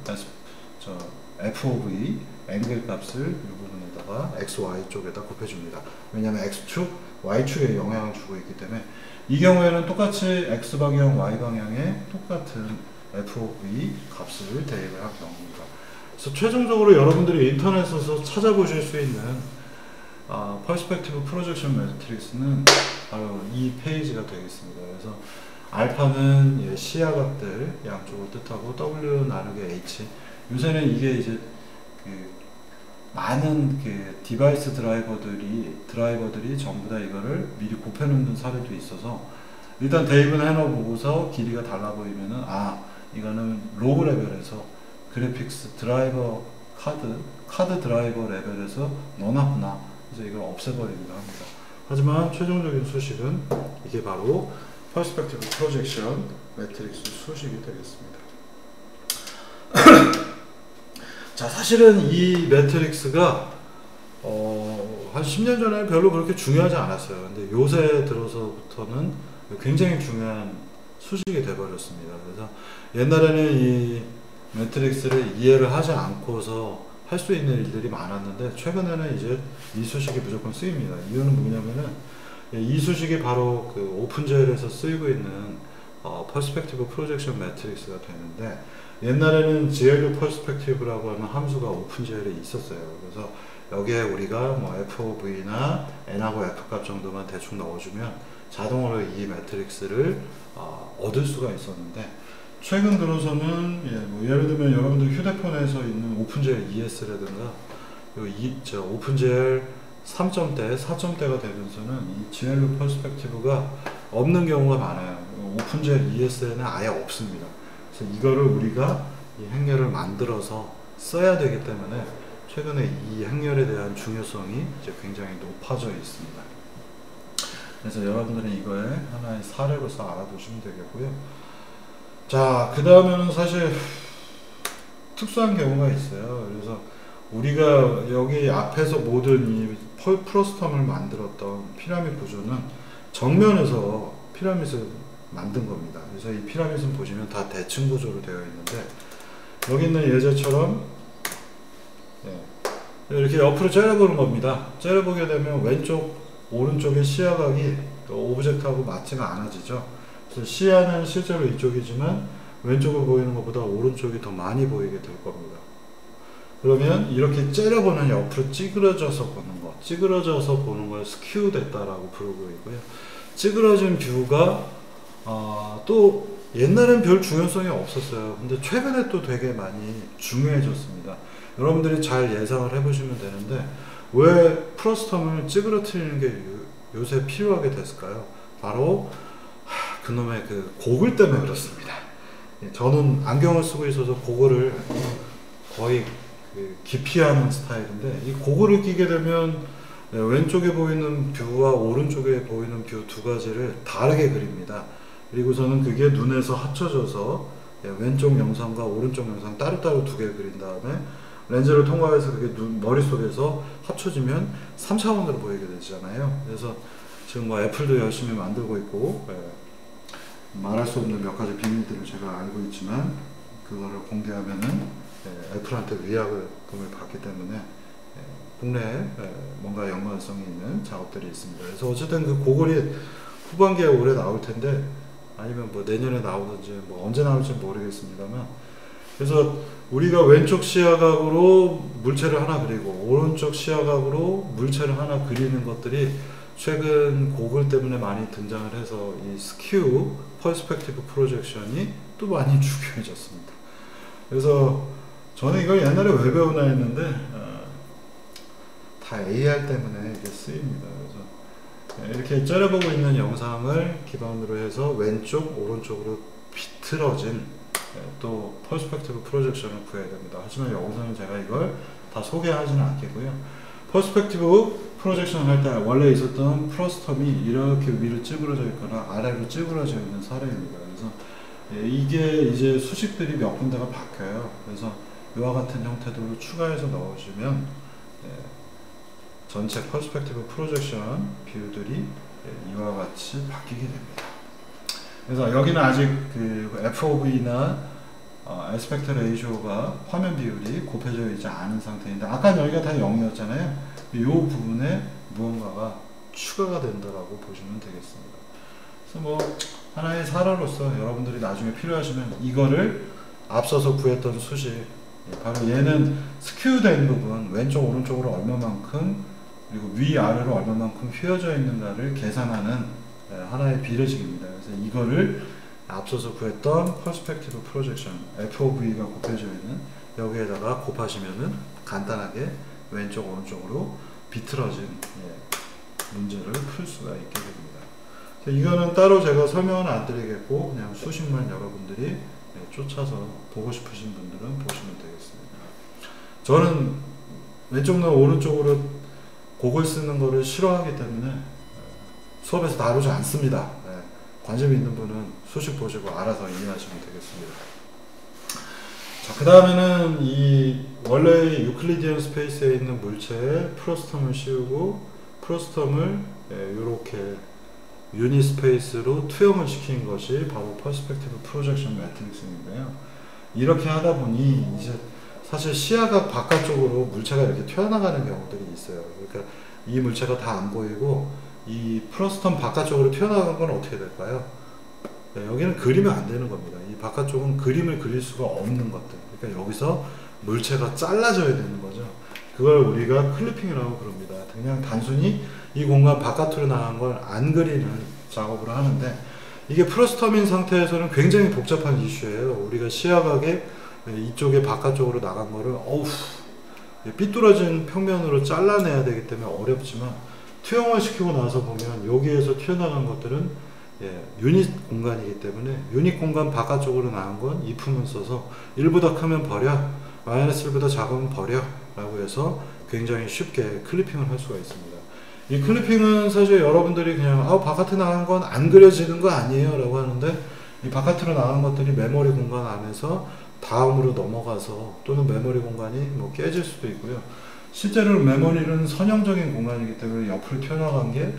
F of E 앵글 값을 이 부분에다가 XY 쪽에다 곱해줍니다. 왜냐하면 X축, Y축에 영향을 주고 있기 때문에 이 경우에는 똑같이 X방향, Y방향에 똑같은 F of E 값을 대입을 한 경우입니다. 그래서 최종적으로 여러분들이 인터넷에서 찾아보실 수 있는 퍼스펙티브 프로젝션 매트릭스는 바로 이 페이지가 되겠습니다. 그래서 알파는 시야각들 양쪽을 뜻하고 W 나누기 H 요새는 이게 이제 많은 디바이스 드라이버들이 전부 다 이거를 미리 곱해놓는 사례도 있어서 일단 대입은 해놓고서 길이가 달라 보이면은 이거는 로우 레벨에서 그래픽스 드라이버 카드 드라이버 레벨에서 넣어놨구나. 그래서 이걸 없애버리기도 합니다. 하지만 최종적인 수식은 이게 바로 퍼스펙티브 프로젝션 매트릭스 수식이 되겠습니다. 자, 사실은 이 매트릭스가 한 10년 전에 별로 그렇게 중요하지 않았어요. 근데 요새 들어서부터는 굉장히 중요한 수식이 돼버렸습니다. 그래서 옛날에는 이 매트릭스를 이해를 하지 않고서 할 수 있는 일들이 많았는데 최근에는 이제 이 수식이 무조건 쓰입니다. 이유는 뭐냐면은 이 수식이 바로 그 오픈젤에서 쓰이고 있는 퍼스펙티브 프로젝션 매트릭스가 되는데, 옛날에는 GLU 퍼스펙티브라고 하는 함수가 오픈GL에 있었어요. 그래서 여기에 우리가 뭐 FOV나 N하고 F값 정도만 대충 넣어주면 자동으로 이 매트릭스를 얻을 수가 있었는데, 최근 들어서는 뭐 예를 들면 여러분들 휴대폰에서 있는 오픈GL ES라든가 오픈GL 3점대, 4점대가 되면서는 이 GLU 퍼스펙티브가 없는 경우가 많아요. 오픈GL ES에는 아예 없습니다. 그래서 이거를 우리가 이 행렬을 만들어서 써야 되기 때문에 최근에 이 행렬에 대한 중요성이 이제 굉장히 높아져 있습니다. 그래서 여러분들은 이거에 하나의 사례로서 알아두시면 되겠고요. 자, 그 다음에는 사실 특수한 경우가 있어요. 그래서 우리가 여기 앞에서 모든 이 프로스텀을 만들었던 피라밋 구조는 정면에서 피라밋을 만든 겁니다. 그래서 이 피라밋은 보시면 다 대칭 구조로 되어 있는데, 여기 있는 예제처럼 이렇게 옆으로 째려보는 겁니다. 째려보게 되면 왼쪽, 오른쪽의 시야각이 오브젝트하고 맞지가 않아지죠. 그래서 시야는 실제로 이쪽이지만 왼쪽으로 보이는 것보다 오른쪽이 더 많이 보이게 될 겁니다. 그러면 이렇게 째려보는, 옆으로 찌그러져서 보는 거, 찌그러져서 보는 걸 스큐 됐다라고 부르고 있고요. 찌그러진 뷰가 또 옛날엔 별 중요성이 없었어요. 근데 최근에 또 되게 많이 중요해졌습니다. 여러분들이 잘 예상을 해보시면 되는데, 왜 프로스텀을 찌그러뜨리는 게 요새 필요하게 됐을까요? 바로 그놈의 그 고글 때문에 그렇습니다. 저는 안경을 쓰고 있어서 고글을 거의 기피하는 스타일인데, 이 고글을 끼게 되면 왼쪽에 보이는 뷰와 오른쪽에 보이는 뷰 두 가지를 다르게 그립니다. 그리고서는 그게 눈에서 합쳐져서 왼쪽 영상과 오른쪽 영상 따로따로 두 개 그린 다음에 렌즈를 통과해서 그게 머릿속에서 합쳐지면 3차원으로 보이게 되잖아요. 그래서 지금 뭐 애플도 열심히 만들고 있고, 말할 수 없는 몇 가지 비밀들을 제가 알고 있지만 그거를 공개하면은 애플한테 위약금을 받기 때문에 국내에 뭔가 연관성이 있는 작업들이 있습니다. 그래서 어쨌든 그 고글이 후반기에 올해 나올 텐데, 아니면 뭐 내년에 나오든지 뭐 언제 나올지 모르겠습니다만, 그래서 우리가 왼쪽 시야각으로 물체를 하나 그리고 오른쪽 시야각으로 물체를 하나 그리는 것들이 최근 고글 때문에 많이 등장을 해서 이 스큐 퍼스펙티브 프로젝션이 또 많이 중요해졌습니다. 그래서 저는 이걸 옛날에 왜 배우나 했는데 다 AR 때문에 이게 쓰입니다. 그래서 이렇게 째려보고 있는 영상을 기반으로 해서 왼쪽, 오른쪽으로 비틀어진 또 퍼스펙티브 프로젝션을 구해야 됩니다. 하지만 여기서는 제가 이걸 다 소개하지는 않겠고요. 퍼스펙티브 프로젝션 할 때 원래 있었던 프로스텀이 이렇게 위로 찌그러져 있거나 아래로 찌그러져 있는 사례입니다. 그래서 이게 이제 수식들이 몇 군데가 바뀌어요. 그래서 이와 같은 형태로 추가해서 넣어주면 전체 퍼스펙티브 프로젝션 뷰들이 이와 같이 바뀌게 됩니다. 그래서 여기는 아직 그 FOV나 에스펙트 레이쇼가 화면 비율이 곱해져 있지 않은 상태인데, 아까 여기가 다 0이었잖아요. 이 부분에 무언가가 추가가 된다라고 보시면 되겠습니다. 그래서 뭐 하나의 사례로서 여러분들이 나중에 필요하시면 이거를 앞서서 구했던 수식, 바로 얘는 스큐된 부분, 왼쪽 오른쪽으로 얼마만큼 그리고 위아래로 얼마만큼 휘어져 있는가를 계산하는 하나의 비례식입니다. 그래서 이거를 앞서서 구했던 퍼스펙티브 프로젝션 FOV가 곱해져 있는 여기에다가 곱하시면은 간단하게 왼쪽 오른쪽으로 비틀어진 문제를 풀 수가 있게 됩니다. 이거는 따로 제가 설명은 안 드리겠고 그냥 수식만 여러분들이 쫓아서 보고 싶으신 분들은 보시면 되겠습니다. 저는 왼쪽과 오른쪽으로 곡을 쓰는 거를 싫어하기 때문에 수업에서 다루지 않습니다. 관심 있는 분은 수식 보시고 알아서 이해하시면 되겠습니다. 자, 그 다음에는 이 원래 유클리디언 스페이스에 있는 물체에 프로스텀을 씌우고 프로스텀을 이렇게 유니 스페이스로 투영을 시킨 것이 바로 퍼스펙티브 프로젝션 매트릭스인데요. 이렇게 하다 보니 이제 사실 시야각 바깥쪽으로 물체가 이렇게 튀어나가는 경우들이 있어요. 그러니까 이 물체가 다 안 보이고 이 프로스텀 바깥쪽으로 튀어나간 건 어떻게 될까요? 여기는 그리면 안 되는 겁니다. 이 바깥쪽은 그림을 그릴 수가 없는 것들. 그러니까 여기서 물체가 잘라져야 되는 거죠. 그걸 우리가 클리핑이라고 그럽니다. 그냥 단순히 이 공간 바깥으로 나간 걸 안 그리는 작업을 하는데, 이게 프로스텀인 상태에서는 굉장히 복잡한 이슈예요. 우리가 시야각에 이쪽에 바깥쪽으로 나간 거를 삐뚤어진 평면으로 잘라내야 되기 때문에 어렵지만, 투영을 시키고 나서 보면 여기에서 튀어나간 것들은 유닛 공간이기 때문에 유닛 공간 바깥쪽으로 나간 건 이품을 써서 1보다 크면 버려, 마이너스 1보다 작으면 버려 라고 해서 굉장히 쉽게 클리핑을 할 수가 있습니다. 이 클리핑은 사실 여러분들이 그냥 바깥에 나간 건 안 그려지는 거 아니에요 라고 하는데, 이 바깥으로 나간 것들이 메모리 공간 안에서 다음으로 넘어가서, 또는 메모리 공간이 뭐 깨질 수도 있고요. 실제로 메모리는 선형적인 공간이기 때문에 옆으로 튀어나간 게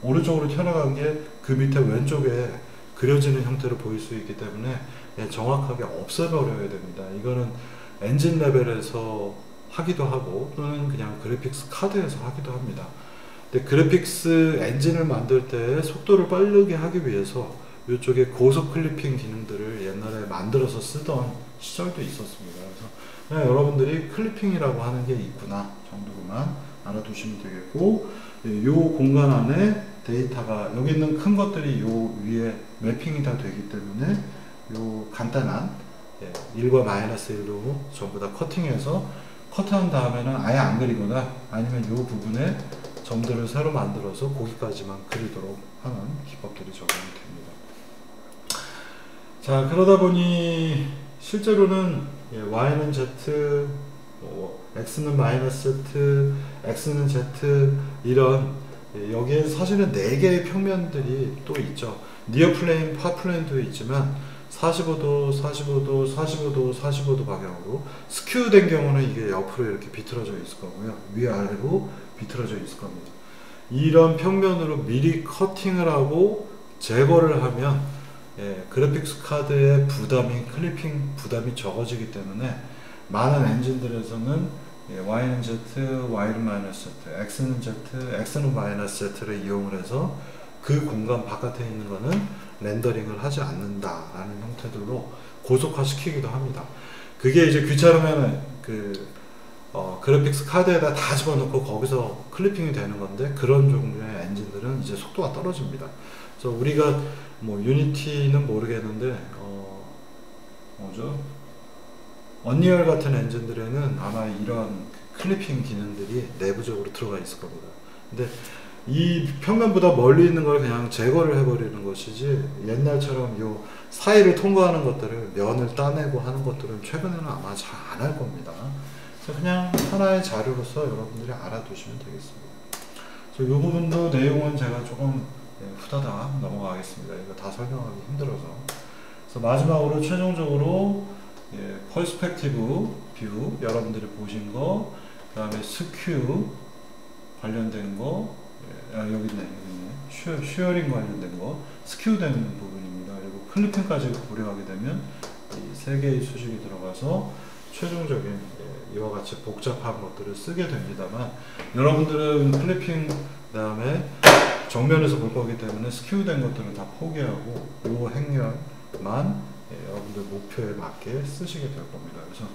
오른쪽으로 튀어나간 게 그 밑에 왼쪽에 그려지는 형태로 보일 수 있기 때문에 정확하게 없애버려야 됩니다. 이거는 엔진 레벨에서 하기도 하고, 또는 그냥 그래픽스 카드에서 하기도 합니다. 근데 그래픽스 엔진을 만들 때 속도를 빠르게 하기 위해서 이쪽에 고속 클리핑 기능들을 옛날에 만들어서 쓰던 시절도 있었습니다. 그래서 그냥 여러분들이 클리핑이라고 하는 게 있구나 정도로만 알아두시면 되겠고, 이 공간 안에 데이터가, 여기 있는 큰 것들이 요 위에 매핑이 다 되기 때문에 요 간단한 1과 마이너스 1로 전부 다 커팅해서, 커트한 다음에는 아예 안 그리거나 아니면 요 부분에 점들을 새로 만들어서 거기까지만 그리도록 하는 기법들이 적용이 됩니다. 자, 그러다 보니 실제로는 Y는 Z, X는 마이너스 Z, X는 Z, 이런 여기에 사실은 4개의 평면들이 또 있죠. 니어 플레인, 파 플레인도 있지만 45도, 45도, 45도, 45도 방향으로 스큐 된 경우는 이게 옆으로 이렇게 비틀어져 있을 거고요. 위아래로 비틀어져 있을 겁니다. 이런 평면으로 미리 커팅을 하고 제거를 하면 그래픽스 카드의 부담이, 클리핑 부담이 적어지기 때문에 많은 엔진들에서는 Y는 Z, Y는 마이너스 Z, X는 Z, X는 마이너스 Z를 이용을 해서 그 공간 바깥에 있는 거는 렌더링을 하지 않는다라는 형태들로 고속화 시키기도 합니다. 그게 이제 귀찮으면 그래픽스 카드에다 다 집어넣고 거기서 클리핑이 되는 건데, 그런 종류의 엔진들은 이제 속도가 떨어집니다. 그래서 우리가 뭐 유니티는 모르겠는데 뭐죠? 언리얼 같은 엔진들에는 아마 이런 클리핑 기능들이 내부적으로 들어가 있을 겁니다. 근데 이 평면보다 멀리 있는 걸 그냥 제거를 해버리는 것이지, 옛날처럼 요 사이를 통과하는 것들을 면을 따내고 하는 것들은 최근에는 아마 잘 안 할 겁니다. 그래서 그냥 하나의 자료로서 여러분들이 알아두시면 되겠습니다. 이 부분도 내용은 제가 조금 후다닥 넘어가겠습니다. 이거 다 설명하기 힘들어서. 그래서 마지막으로 최종적으로 퍼스펙티브 뷰 여러분들이 보신 거, 그 다음에 스큐 관련된 거, 여기 있네. 슈어링 관련된 거, 스큐 되는 부분입니다. 그리고 클리핑까지 고려하게 되면 이 3개의 수식이 들어가서 최종적인 이와 같이 복잡한 것들을 쓰게 됩니다만, 여러분들은 클리핑 그 다음에 정면에서 볼 거기 때문에 스큐 된 것들은 다 포기하고 이 행렬만 여러분들 목표에 맞게 쓰시게 될 겁니다. 그래서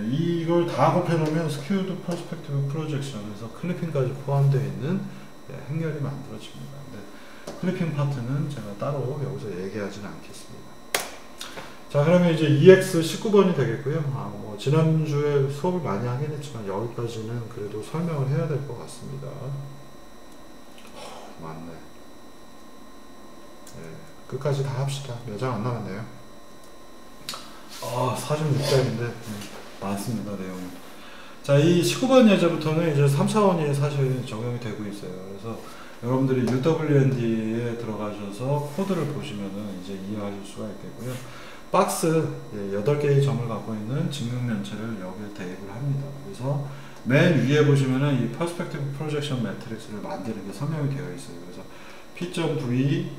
이걸 다 곱해놓으면 스큐드 퍼스펙티브 프로젝션에서 클리핑까지 포함되어 있는 행렬이 만들어집니다. 근데 클리핑 파트는 제가 따로 여기서 얘기하지는 않겠습니다. 자, 그러면 이제 EX 19번이 되겠고요. 뭐 지난주에 수업을 많이 하긴 했지만 여기까지는 그래도 설명을 해야 될 것 같습니다. 맞네. 끝까지 다 합시다. 몇 장 안 남았네요. 46장인데 많습니다, 내용이. 자, 이 19번 예제부터는 이제 3차원이 사실 적용이 되고 있어요. 그래서 여러분들이 UWND에 들어가셔서 코드를 보시면은 이제 이해하실 수가 있겠고요. 박스 8개의 점을 갖고 있는 직육면체를 여기에 대입을 합니다. 그래서 맨 위에 보시면은 이 퍼스펙티브 프로젝션 매트릭스를 만드는 게 설명이 되어 있어요. 그래서 P.V,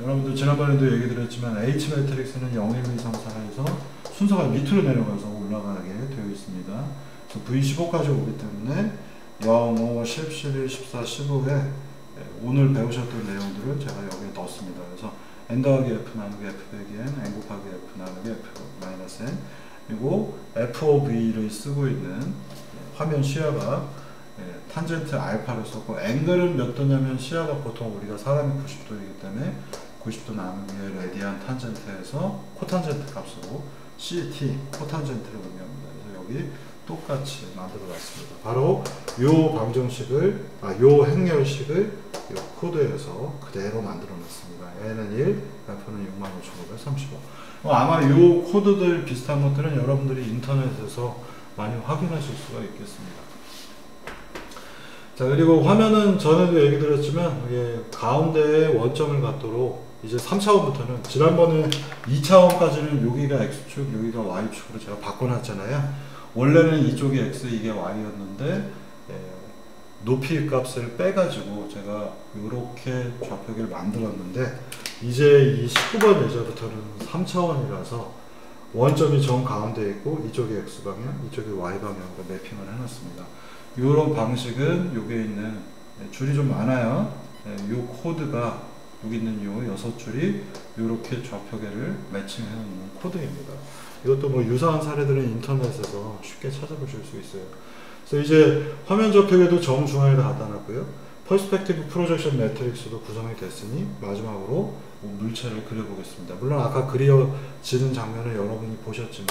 여러분들 지난번에도 얘기 드렸지만 H 매트릭스는 0, 1, 2, 3, 4에서 순서가 밑으로 내려가서 올라가게 되어 있습니다. 그래서 V15까지 오기 때문에 0, 5, 10, 11, 14, 15에 오늘 배우셨던 내용들을 제가 여기에 넣었습니다. 그래서 n 더하기 f 나누기 f 빼기 n, n 곱하기 f 나누기 f 마이너스 n, 그리고 f of v를 쓰고 있는 화면 시야가 탄젠트 알파를 썼고, 앵글은 몇 도냐면 시야가 보통 우리가 사람이 90도이기 때문에 90도 나누기의 레디안 탄젠트에서 코탄젠트 값으로 CT, 코탄젠트를 의미합니다. 그래서 여기 똑같이 만들어 놨습니다. 바로 요 방정식을, 요 행렬식을 요 코드에서 그대로 만들어 놨습니다. N은 1, F는 65,535. 아마 요 코드들 비슷한 것들은 여러분들이 인터넷에서 많이 확인하실 수가 있겠습니다. 자, 그리고 화면은 전에도 얘기 드렸지만 이게 가운데에 원점을 갖도록 이제 3차원부터는, 지난번에 2차원까지는 여기가 X축, 여기가 Y축으로 제가 바꿔놨잖아요. 원래는 이쪽이 X, 이게 Y였는데 높이 값을 빼가지고 제가 이렇게 좌표기를 만들었는데, 이제 이 19번 예제부터는 3차원이라서 원점이 정 가운데 있고 이쪽이 X방향, 이쪽이 Y방향으로 매핑을 해놨습니다. 이런 방식은 여기에 있는 줄이 좀 많아요. 이 코드가 여기 있는 요 6줄이 이렇게 좌표계를 매칭해 놓는 코드입니다. 이것도 뭐 유사한 사례들은 인터넷에서 쉽게 찾아보실 수 있어요. 그래서 이제 화면 좌표계도 정중앙에다 갖다 놨고요. 퍼스펙티브 프로젝션 매트릭스도 구성이 됐으니 마지막으로 물체를 그려보겠습니다. 물론 아까 그려지는 장면을 여러분이 보셨지만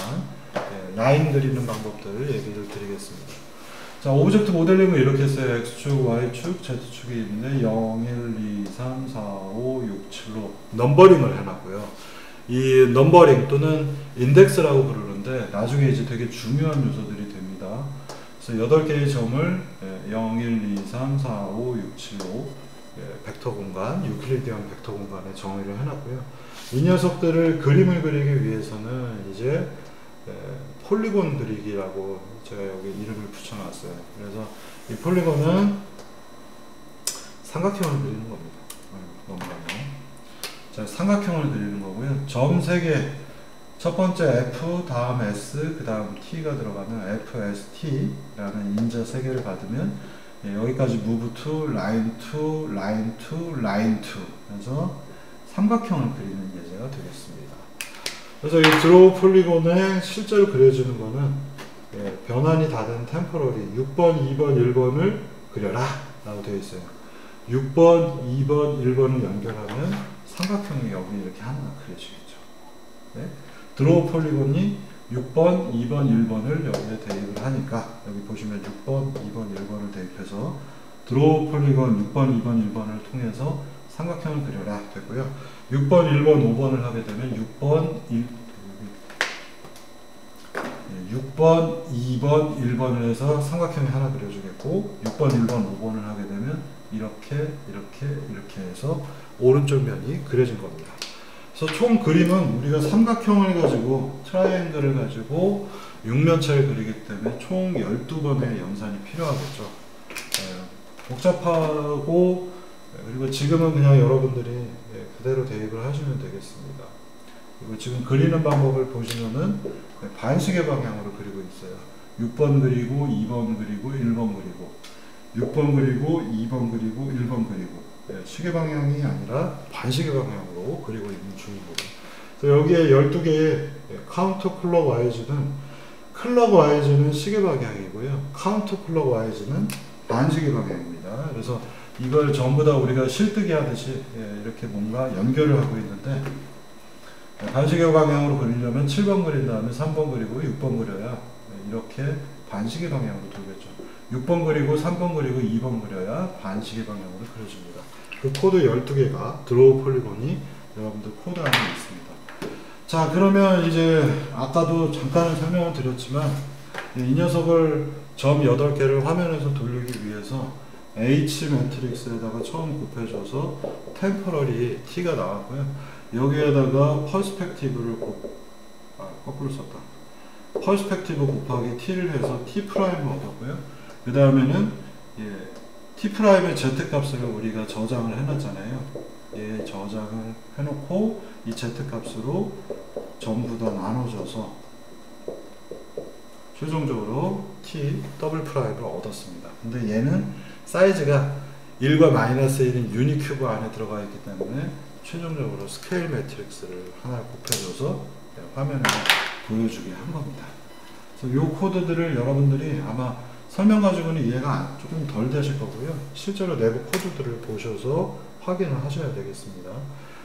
라인 그리는 방법들을 얘기를 드리겠습니다. 자, 오브젝트 모델링은 이렇게 했어요. X축, Y축, Z축이 있는데 0, 1, 2, 3, 4, 5, 6, 7로 넘버링을 해놨고요. 이 넘버링 또는 인덱스라고 부르는데 나중에 이제 되게 중요한 요소들이 됩니다. 그래서 8개의 점을 0, 1, 2, 3, 4, 5, 6, 7로 벡터 공간, 유클리디언 벡터 공간에 정의를 해놨고요. 이 녀석들을 그림을 그리기 위해서는 이제 폴리곤 그리기라고 제가 여기 이름을 붙여놨어요. 그래서 이 폴리곤은 삼각형을 그리는 겁니다. 넘어가면. 자, 삼각형을 그리는 거고요. 점 3개, 첫 번째 F, 다음 S, 그 다음 T가 들어가면 FST라는 인자 3개를 받으면 여기까지 move to, line to, line to, line to 그래서 삼각형을 그리는 예제가 되겠습니다. 그래서 이 드로우 폴리곤에 실제로 그려지는 거는 변환이 다 된 템포러리 6번, 2번, 1번을 그려라 라고 되어 있어요. 6번, 2번, 1번을 연결하면 삼각형이 여기 이렇게 하나 그려지겠죠. 네? 드로우 폴리곤이 6번, 2번, 1번을 여기에 대입을 하니까 여기 보시면 6번, 2번, 1번을 대입해서 드로우 폴리곤 6번, 2번, 1번을 통해서 삼각형을 그려라 되고요. 6번, 1번, 5번을 하게 되면 6번, 2번, 1번을 해서 삼각형이 하나 그려주겠고 6번, 1번, 5번을 하게 되면 이렇게 해서 오른쪽 면이 그려진 겁니다. 그래서 총 그림은 우리가 삼각형을 가지고 트라이앵글을 가지고 육면체를 그리기 때문에 총 12번의 연산이 필요하겠죠. 복잡하고 그리고 지금은 그냥 여러분들이 그대로 대입을 하시면 되겠습니다. 그리고 지금 그리는 방법을 보시면은 반시계 방향으로 그리고 있어요. 6번 그리고 2번 그리고 1번 그리고 6번 그리고 2번 그리고 1번 그리고 시계 방향이 아니라 반시계 방향으로 그리고 있는 중입니다. 그래서 여기에 12개의 카운터 클럭 와이즈는 클럭 와이즈는 시계 방향이고요. 카운터 클럭 와이즈는 반시계 방향입니다. 그래서 이걸 전부 다 우리가 실뜨기 하듯이 이렇게 뭔가 연결을 하고 있는데 반시계 방향으로 그리려면 7번 그린 다음에 3번 그리고 6번 그려야 이렇게 반시계 방향으로 돌겠죠. 6번 그리고 3번 그리고 2번 그려야 반시계 방향으로 그려집니다. 그 코드 12개가 드로우 폴리곤이 여러분들 코드 안에 있습니다. 자, 그러면 이제 아까도 잠깐 설명을 드렸지만 이 녀석을 점 8개를 화면에서 돌리기 위해서 H 매트릭스에다가 처음 곱해줘서 템포러리 T가 나왔고요. 여기에다가 퍼스펙티브를 거꾸로 썼다. 퍼스펙티브 곱하기 T를 해서 T 프라임을 얻었고요. 그 다음에는 T 프라임의 Z 값을 우리가 저장을 해놨잖아요. 저장을 해놓고 이 Z 값으로 전부 다 나눠줘서 최종적으로 T 더블 프라임을 얻었습니다. 근데 얘는 사이즈가 1과 마이너스 1인 유니큐브 안에 들어가 있기 때문에 최종적으로 스케일 매트릭스를 하나 곱해줘서 화면에 보여주게 한 겁니다. 그래서 이 코드들을 여러분들이 아마 설명 가지고는 이해가 조금 덜 되실 거고요. 실제로 내부 코드들을 보셔서 확인을 하셔야 되겠습니다.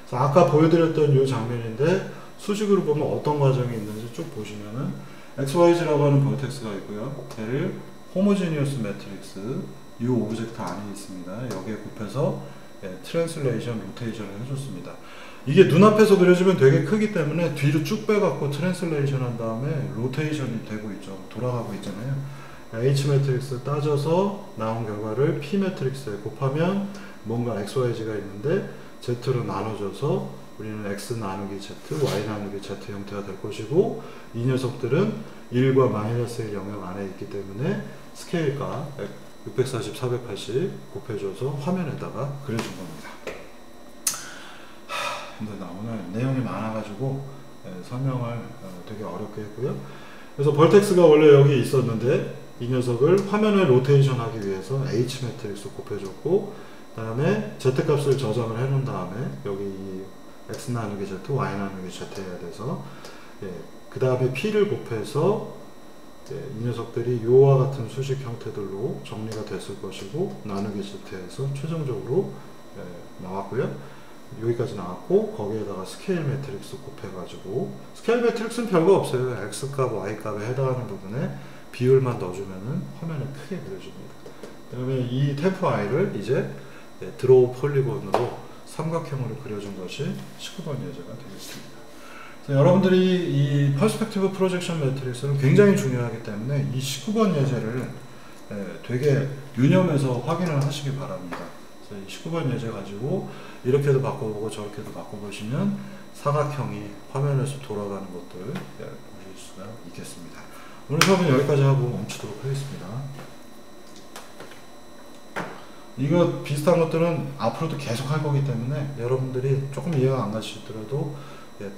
그래서 아까 보여드렸던 이 장면인데 수직으로 보면 어떤 과정이 있는지 쭉 보시면은 XYZ라고 하는 버텍스가 있고요. 걔를 호모지니어스 매트릭스 이 오브젝트 안에 있습니다. 여기에 곱해서 트랜슬레이션, 로테이션을 해줬습니다. 이게 눈앞에서 그려지면 되게 크기 때문에 뒤로 쭉 빼갖고 트랜슬레이션 한 다음에 로테이션이 되고 있죠. 돌아가고 있잖아요. H 매트릭스 따져서 나온 결과를 P 매트릭스에 곱하면 뭔가 XYZ가 있는데 Z로 나눠져서 우리는 X 나누기 Z, Y 나누기 Z 형태가 될 것이고 이 녀석들은 1과 마이너스 1 영역 안에 있기 때문에 스케일과 640, 480 곱해줘서 화면에다가 그려준 겁니다. 힘들다. 오늘 내용이 많아가지고 설명을 되게 어렵게 했고요. 그래서 벌텍스가 원래 여기 있었는데 이 녀석을 화면에 로테이션 하기 위해서 H 매트릭스 곱해줬고 그 다음에 Z값을 저장을 해놓은 다음에 여기 이 X 나누기 Z, Y 나누기 Z 해야 돼서 그 다음에 P를 곱해서 이 녀석들이 요와 같은 수식 형태들로 정리가 됐을 것이고 나누기 Z에서 최종적으로 나왔고요. 여기까지 나왔고 거기에다가 스케일 매트릭스 곱해가지고 스케일 매트릭스는 별거 없어요. X값, Y값에 해당하는 부분에 비율만 넣어주면은 화면을 크게 그려줍니다. 그 다음에 이 템프 I를 이제 드로우 폴리곤으로 삼각형으로 그려준 것이 19번 예제가 되겠습니다. 그래서 여러분들이 이 퍼스펙티브 프로젝션 매트릭스는 굉장히 중요하기 때문에 이 19번 예제를 되게 유념해서 확인을 하시기 바랍니다. 그래서 이 19번 예제 가지고 이렇게도 바꿔보고 저렇게도 바꿔보시면 사각형이 화면에서 돌아가는 것들 보실 수가 있겠습니다. 오늘 수업은 여기까지 하고 멈추도록 하겠습니다. 이거 비슷한 것들은 앞으로도 계속 할 거기 때문에 여러분들이 조금 이해가 안 가시더라도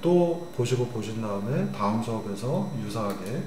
또 보시고 보신 다음에 다음 수업에서 유사하게